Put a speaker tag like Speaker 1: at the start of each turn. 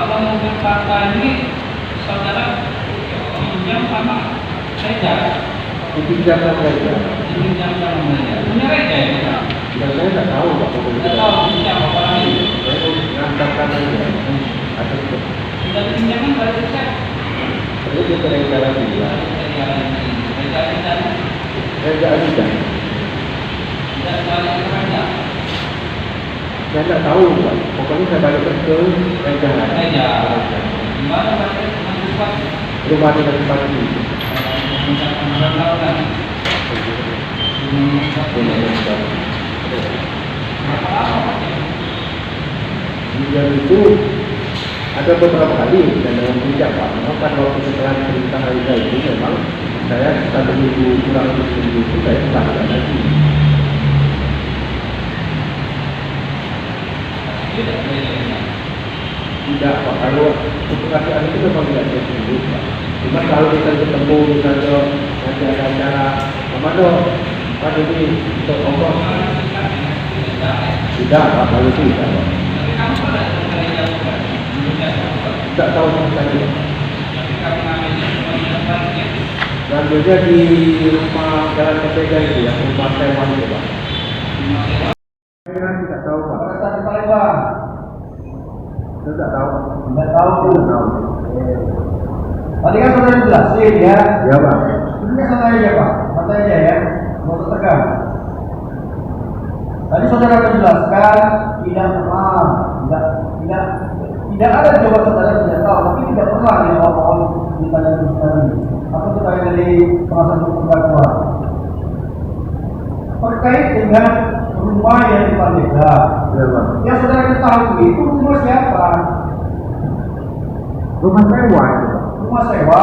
Speaker 1: Kalau mobil Tata ini saudara pinjam sama reja?
Speaker 2: Dipinjam sama reja.
Speaker 1: Dipinjam sama reja. Punya reja ya?
Speaker 2: Ya saya nggak tahu Pak.
Speaker 1: Tidak tahu siapa orang ini.
Speaker 2: Saya ngantarkan aja. Atau
Speaker 1: Tidak pinjaman dari reja.
Speaker 2: perlu kita reja lagi ya. Reja aja.
Speaker 1: Tidak balik ke reja.
Speaker 2: Saya nggak tahu Pak. Pokoknya saya balik ke reja.
Speaker 1: Reja. Gimana balik ke tempat?
Speaker 2: Rumah di tempat ini. Dia itu ada beberapa kali dan dengan bijak Pak. Memang pada waktu setelah cerita Aisyah itu memang saya satu minggu kurang lebih seminggu itu saya kembalikan lagi. Tidak Pak, kalau untuk keadaan itu memang tidak saya seminggu Pak. Cuma kalau kita ketemu misalnya nanti ada acara sama dong, Pak ini untuk ongkos. Tidak Pak, kalau itu tidak Pak. Tidak tahu sama sekali. Dan juga di rumah Jalan Kepega itu ya, rumah sewa itu Pak. Saya tidak tahu Pak.
Speaker 3: Rasa di Palembang.
Speaker 2: Saya tidak tahu.
Speaker 3: Tidak tahu.
Speaker 2: Tidak tahu.
Speaker 3: Tadi kan saudara jelasin ya.
Speaker 2: Ya Pak.
Speaker 3: Ini santai aja Pak, santai aja ya. Mau tegang. Tadi saudara menjelaskan tidak pernah, tidak ada coba saudara tidak tahu, tapi tidak pernah ya awal-awal ditanya sekarang. Apa ditanya dari penasihat hukum terdakwa terkait dengan rumah yang di Pandega.
Speaker 2: Ya Pak.
Speaker 3: Yang saudara ketahui itu rumah siapa?
Speaker 2: Rumah sewa itu Pak.
Speaker 3: Rumah sewa.